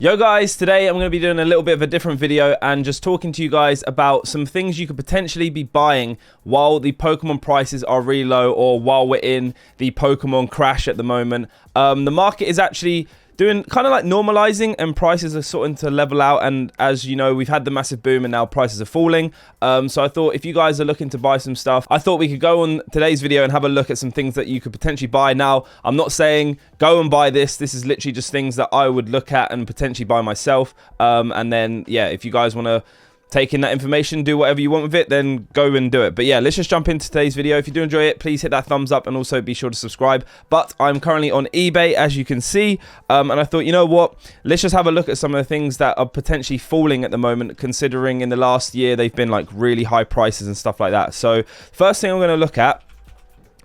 Yo guys, today I'm going to be doing a little bit of a different video and just talking to you guys about some things you could potentially be buying while the Pokemon prices are really low or while we're in the Pokemon crash at the moment. The market is actually doing kind of like normalizing and prices are starting to level out, and as you know, we've had the massive boom and now prices are falling. So I thought if you guys are looking to buy some stuff, I thought we could go on today's video and have a look at some things that you could potentially buy. Now, I'm not saying go and buy this. This is literally just things that I would look at and potentially buy myself. And then, yeah, if you guys want to take in that information, do whatever you want with it, then go and do it. But yeah, let's just jump into today's video. If you do enjoy it, please hit that thumbs up and also be sure to subscribe. But I'm currently on eBay, as you can see, and I thought, you know what, let's just have a look at some of the things that are potentially falling at the moment, considering in the last year they've been like really high prices and stuff like that. So first thing I'm going to look at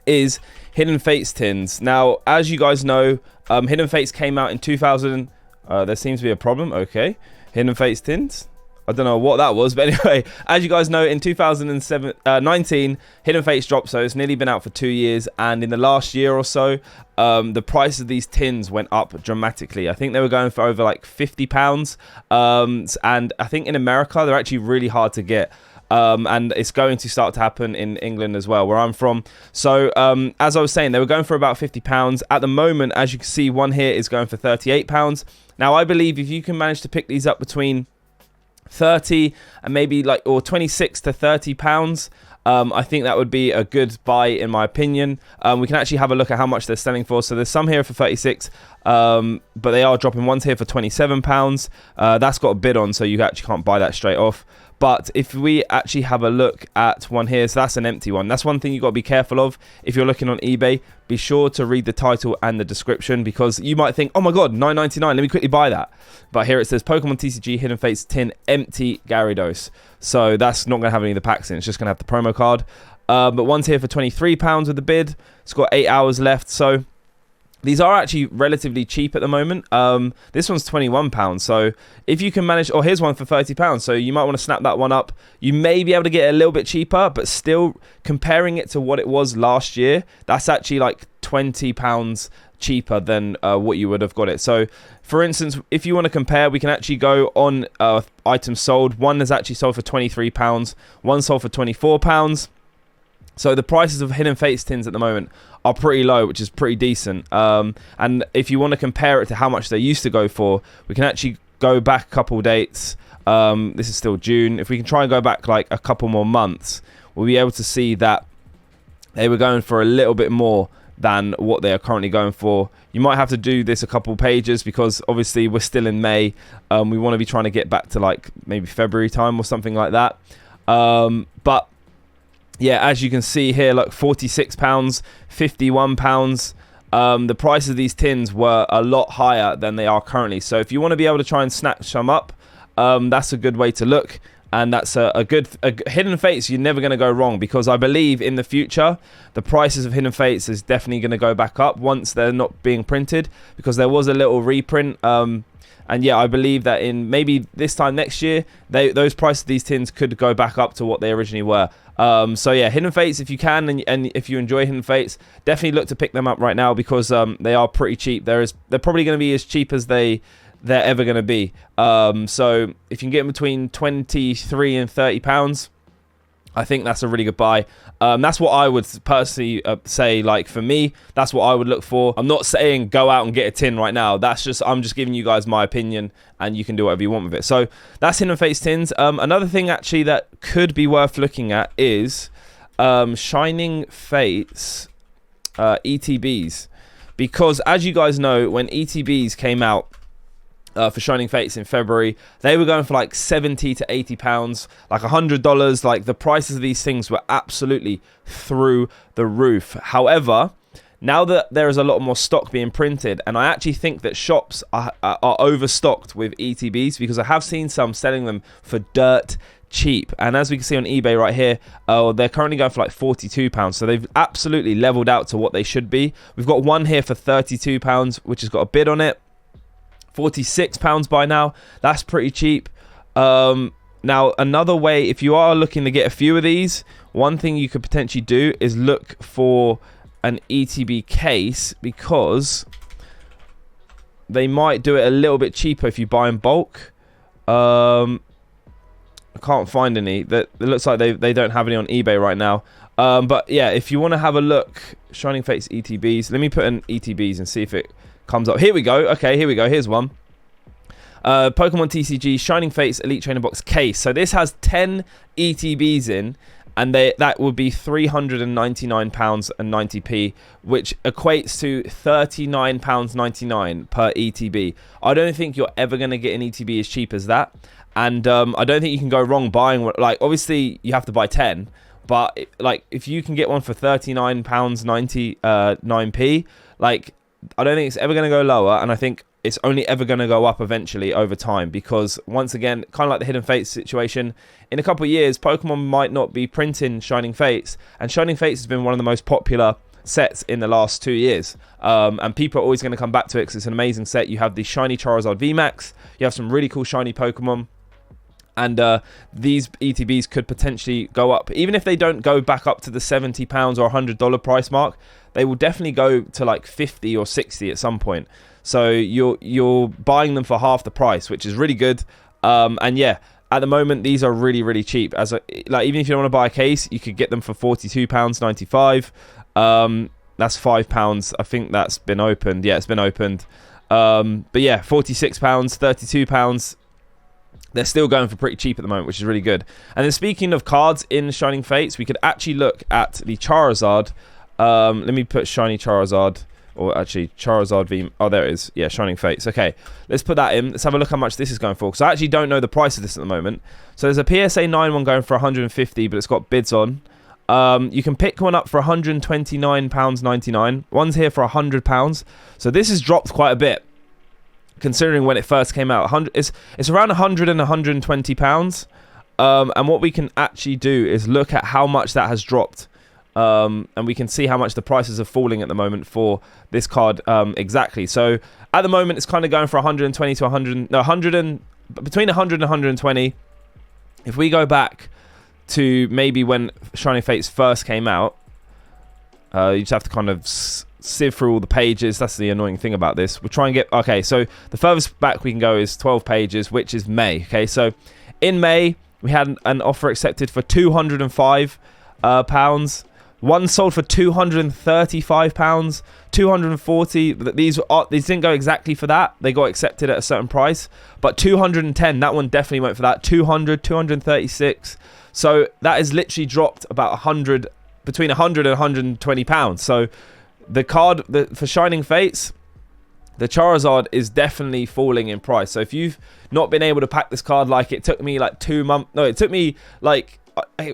is Hidden Fates tins. Now, as you guys know, Hidden Fates came out in 2000. There seems to be a problem. Okay, Hidden Fates tins. I don't know what that was, but anyway, as you guys know, in 2019, Hidden Fates dropped, so it's nearly been out for 2 years, and in the last year or so, the price of these tins went up dramatically. I think they were going for over like £50, and I think in America, they're actually really hard to get. And it's going to start to happen in England as well, where I'm from. So as I was saying, they were going for about £50. At the moment, as you can see, one here is going for £38. Now, I believe if you can manage to pick these up between 30 and maybe like or 26 to 30 pounds, I think that would be a good buy in my opinion. We can actually have a look at how much they're selling for. So there's some here for 36, but they are dropping. Ones here for 27 pounds. That's got a bid on, so you actually can't buy that straight off. But if we actually have a look at one here, so that's an empty one. That's one thing you've got to be careful of if you're looking on eBay. Be sure to read the title and the description, because you might think, oh my god, $9.99, let me quickly buy that. But here it says Pokemon TCG Hidden Fates tin empty Gyarados. So that's not going to have any of the packs in. It's just going to have the promo card. But one's here for £23 with the bid. It's got 8 hours left. So these are actually relatively cheap at the moment. This one's £21. So if you can manage, here's one for £30. So you might want to snap that one up. You may be able to get it a little bit cheaper, but still comparing it to what it was last year, that's actually like £20 cheaper than what you would have got it. So for instance, if you want to compare, we can actually go on items sold. One is actually sold for £23. One sold for £24. So the prices of Hidden Fates tins at the moment are pretty low, which is pretty decent. And if you want to compare it to how much they used to go for, we can actually go back a couple dates. This is still June. If we can try and go back like a couple more months, we'll be able to see that they were going for a little bit more than what they are currently going for. You might have to do this a couple pages because obviously we're still in May. We want to be trying to get back to like maybe February time or something like that. But yeah, as you can see here, like £46, £51. The price of these tins were a lot higher than they are currently. So if you want to be able to try and snatch some up, that's a good way to look. And that's a good Hidden Fates. You're never going to go wrong, because I believe in the future the prices of Hidden Fates is definitely going to go back up once they're not being printed, because there was a little reprint. And yeah, I believe that in maybe this time next year, those prices of these tins could go back up to what they originally were. So yeah, Hidden Fates, if you can, and if you enjoy Hidden Fates, definitely look to pick them up right now, because they are pretty cheap. They're probably going to be as cheap as they're ever going to be. So if you can get them between 23 and 30 pounds, I think that's a really good buy. That's what I would personally say. Like for me, that's what I would look for. I'm not saying go out and get a tin right now. I'm just giving you guys my opinion, and you can do whatever you want with it. So that's Hidden Fates tins. Another thing actually that could be worth looking at is Shining Fates ETBs, because as you guys know, when ETBs came out for Shining Fates in February, they were going for like 70 to 80 pounds, like $100. Like the prices of these things were absolutely through the roof. However, now that there is a lot more stock being printed, and I actually think that shops are overstocked with ETBs, because I have seen some selling them for dirt cheap. And as we can see on eBay right here, they're currently going for like £42. So they've absolutely leveled out to what they should be. We've got one here for £32, which has got a bid on it. £46 by now. That's pretty cheap. Now, another way, if you are looking to get a few of these, one thing you could potentially do is look for an ETB case, because they might do it a little bit cheaper if you buy in bulk. I can't find any. That it looks like they don't have any on eBay right now. But yeah, if you want to have a look, Shining Fates ETBs. Let me put in ETBs and see if it comes up. Here we go. Okay, here we go. Here's one. Pokemon TCG Shining Fates Elite Trainer Box case. So this has 10 ETBs in, and that would be £399.90, which equates to £39.99 per ETB. I don't think you're ever going to get an ETB as cheap as that, and I don't think you can go wrong buying one. Like, obviously you have to buy 10, but like if you can get one for £39.99p, like I don't think it's ever going to go lower, and I think it's only ever going to go up eventually over time, because once again, kind of like the Hidden Fates situation, in a couple of years, Pokemon might not be printing Shining Fates, and Shining Fates has been one of the most popular sets in the last 2 years, and people are always going to come back to it because it's an amazing set. You have the Shiny Charizard VMAX, you have some really cool shiny Pokemon, and these ETBs could potentially go up. Even if they don't go back up to the £70 or $100 price mark, they will definitely go to like 50 or 60 at some point. So you're buying them for half the price, which is really good. And yeah, at the moment these are really, really cheap. Like even if you don't want to buy a case, you could get them for £42.95. That's £5. I think that's been opened. Yeah, it's been opened. But yeah, £46, £32. They're still going for pretty cheap at the moment, which is really good. And then speaking of cards in Shining Fates, we could actually look at the Charizard. Let me put Shiny Charizard. Or actually, Charizard V... Oh, there it is. Yeah, Shining Fates. Okay, let's put that in. Let's have a look how much this is going for. Because I actually don't know the price of this at the moment. So there's a PSA 9 one going for 150, but it's got bids on. You can pick one up for £129.99. One's here for £100. So this has dropped quite a bit, considering when it first came out. It's around £100 and £120. And what we can actually do is look at how much that has dropped. And we can see how much the prices are falling at the moment for this card exactly. So at the moment it's kind of going for 120 to 100, no, 100 and between 100 and 120. If we go back to maybe when Shining Fates first came out, you just have to kind of sieve through all the pages. That's the annoying thing about this. We'll try and get, okay, so the furthest back we can go is 12 pages, which is May. Okay, so in May we had an offer accepted for £205. One sold for £235, 240. These didn't go exactly for that. They got accepted at a certain price, but 210. That one definitely went for that. 200, 236. So that has literally dropped about 100, between 100 and 120 pounds. So the card for Shining Fates, the Charizard is definitely falling in price. So if you've not been able to pack this card, like it took me like 2 months. No, it took me like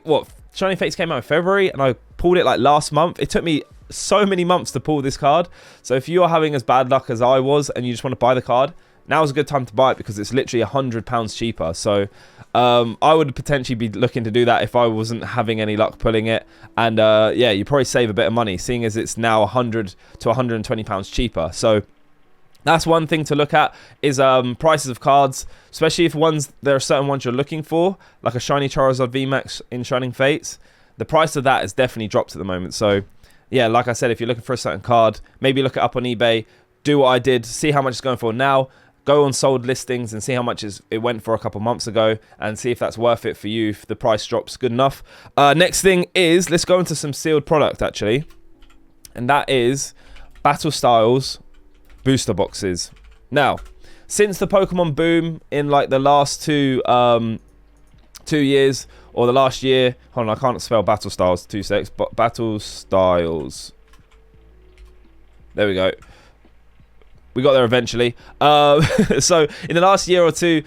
what? Shining Fates came out in February and I pulled it like last month. It took me so many months to pull this card. So if you are having as bad luck as I was and you just want to buy the card, now is a good time to buy it because it's literally £100 cheaper. So I would potentially be looking to do that if I wasn't having any luck pulling it. And yeah, you probably save a bit of money seeing as it's now £100 to £120 cheaper. So that's one thing to look at is prices of cards, especially if there are certain ones you're looking for, like a Shiny Charizard VMAX in Shining Fates. The price of that has definitely dropped at the moment. So yeah, like I said, if you're looking for a certain card, maybe look it up on eBay, do what I did, see how much it's going for now, go on sold listings and see how much it went for a couple months ago and see if that's worth it for you, if the price drops good enough. Next thing is, let's go into some sealed product actually, and that is Battle Styles booster boxes. Now, since the Pokemon boom in like the last 2 years, or the last year, hold on, I can't spell Battle Styles, 2 secs, but Battle Styles, there we go, we got there eventually. So in the last year or two,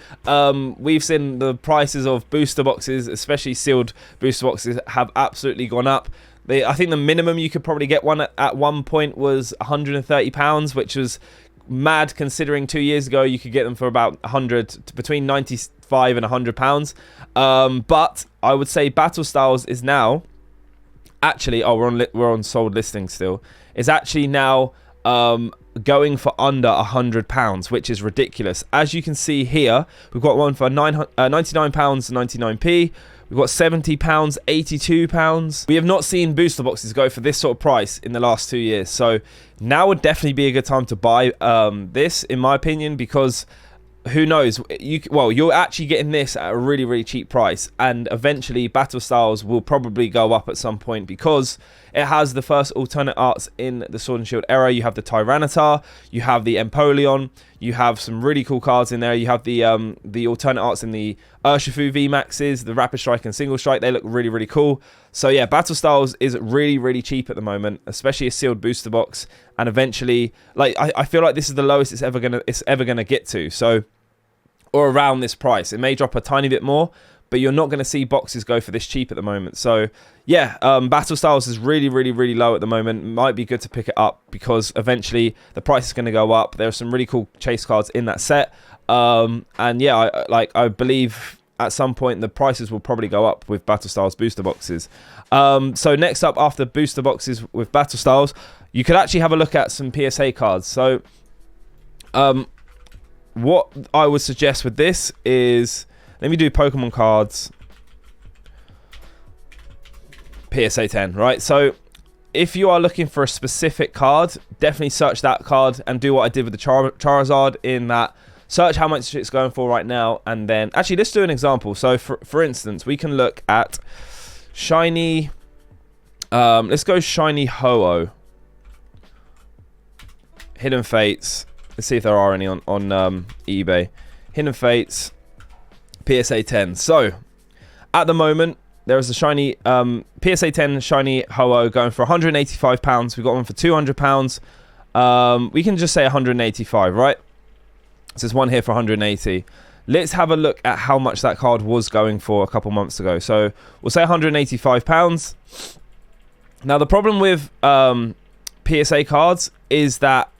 we've seen the prices of booster boxes, especially sealed booster boxes, have absolutely gone up. I think the minimum you could probably get one at one point was £130, which was mad considering 2 years ago you could get them for about 100, between 95 and £100. But I would say Battle Styles is now actually, we're on sold listings still, is actually now going for under £100, which is ridiculous. As you can see here, we've got one for £99.99p. We've got £70, £82. We have not seen booster boxes go for this sort of price in the last 2 years. So now would definitely be a good time to buy this, in my opinion, because who knows, you're actually getting this at a really, really cheap price, and eventually battle styles will probably go up at some point because it has the first alternate arts in the Sword and Shield era. You have the Tyranitar, you have the Empoleon, you have some really cool cards in there. You have the alternate arts in the Urshifu VMAXs, the Rapid Strike and Single Strike. They look really, really cool. So yeah, battle styles is really, really cheap at the moment, especially a sealed booster box, and eventually, like, I feel like this is the lowest it's ever gonna get to. So, or around this price. It may drop a tiny bit more, but you're not going to see boxes go for this cheap at the moment. So yeah, battle styles is really, really, really low at the moment. Might be good to pick it up because eventually the price is going to go up. There are some really cool chase cards in that set, and yeah, I believe at some point the prices will probably go up with battle styles booster boxes. So next up, after booster boxes with battle styles, you could actually have a look at some PSA cards. So what I would suggest with this is, let me do Pokemon cards, PSA 10, right? So if you are looking for a specific card, definitely search that card and do what I did with the Charizard, in that search how much it's going for right now, and then actually let's do an example. So for instance, we can look at shiny, let's go shiny Ho-Oh, Hidden Fates. Let's see if there are any on eBay. Hidden Fates, PSA 10. So, at the moment, there is a shiny PSA 10 shiny Ho-Oh going for £185. We've got one for £200. We can just say 185, right? So there's one here for 180. Let's have a look at how much that card was going for a couple months ago. So, we'll say £185. Now, the problem with PSA cards is that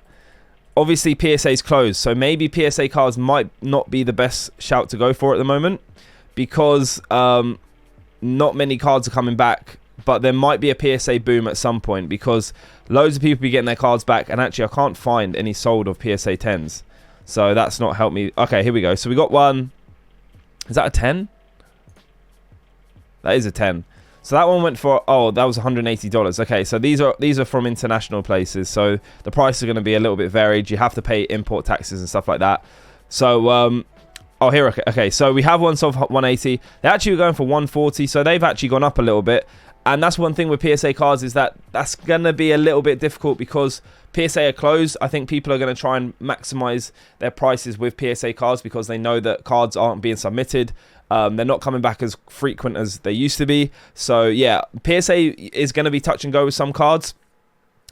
obviously PSA is closed, so maybe PSA cards might not be the best shout to go for at the moment, because not many cards are coming back, but there might be a PSA boom at some point because loads of people be getting their cards back, and actually I can't find any sold of PSA 10s, so that's not helped me. Okay, here we go. So we got one. Is that a 10? That is a 10. So that one went for, oh, that was $180. Okay, so these are from international places, so the price is going to be a little bit varied. You have to pay import taxes and stuff like that. So, oh, here, okay. So we have one sold for 180. They actually were going for 140, so they've actually gone up a little bit. And that's one thing with PSA cards, is that that's going to be a little bit difficult because PSA are closed. I think people are going to try and maximize their prices with PSA cards because they know that cards aren't being submitted. They're not coming back as frequent as they used to be. So yeah, PSA is going to be touch and go with some cards,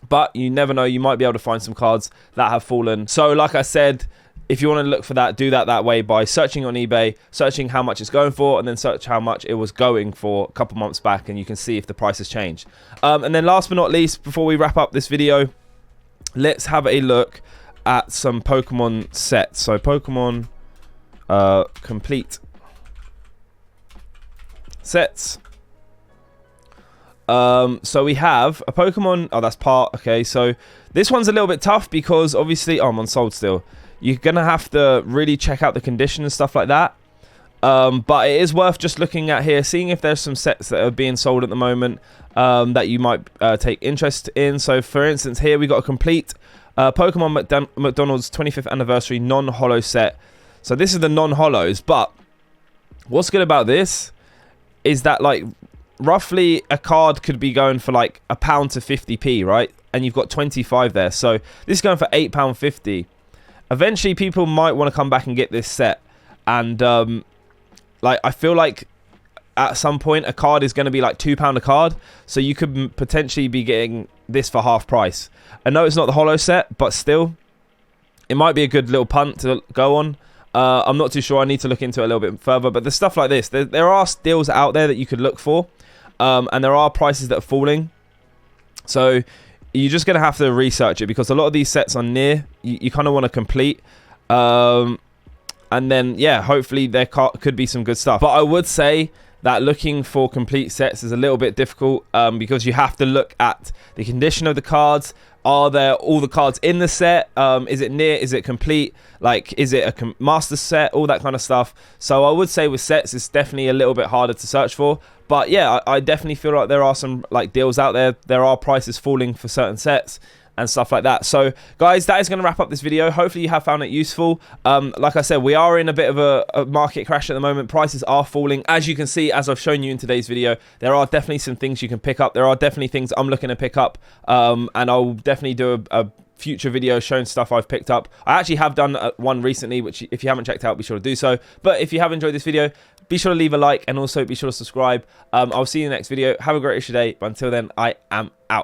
but you never know. You might be able to find some cards that have fallen. So like I said, if you want to look for that, do that way by searching on eBay, searching how much it's going for, and then search how much it was going for a couple months back, and you can see if the price has changed. And then last but not least, before we wrap up this video, let's have a look at some Pokemon sets. So Pokemon complete sets. So we have a Pokemon, oh, that's part, okay, so this one's a little bit tough because obviously, oh, I'm on sold still. You're gonna have to really check out the condition and stuff like that, but it is worth just looking at here, seeing if there's some sets that are being sold at the moment that you might take interest in. So for instance, here we got a complete Pokemon McDonald's 25th anniversary non-holo set. So this is the non-holos, but what's good about this is that, like, roughly a card could be going for like £1 to 50p, right? And you've got 25 there, so this is going for £8.50. Eventually people might want to come back and get this set, and like, I feel like at some point a card is going to be like £2 a card, so you could potentially be getting this for half price. I know it's not the holo set, but still it might be a good little punt to go on. I'm not too sure. I need to look into it a little bit further. But there's stuff like this. There are deals out there that you could look for. And there are prices that are falling. So you're just going to have to research it, because a lot of these sets are near. You kind of want to complete. And then, yeah, hopefully there could be some good stuff. But I would say that looking for complete sets is a little bit difficult because you have to look at the condition of the cards. Are there all the cards in the set? Is it near? Is it complete? Like, is it a master set? All that kind of stuff. So I would say with sets, it's definitely a little bit harder to search for. But yeah, I definitely feel like there are some like deals out there. There are prices falling for certain sets and stuff like that. So guys, that is going to wrap up this video. Hopefully you have found it useful. Like I said, we are in a bit of a market crash at the moment. Prices are falling, as you can see, as I've shown you in today's video. There are definitely some things you can pick up. There are definitely things I'm looking to pick up, and I'll definitely do a future video showing stuff I've picked up. I actually have done one recently, which if you haven't checked out, be sure to do so. But if you have enjoyed this video, be sure to leave a like and also be sure to subscribe. I'll see you in the next video. Have a great rest of your day. But until then, I am out.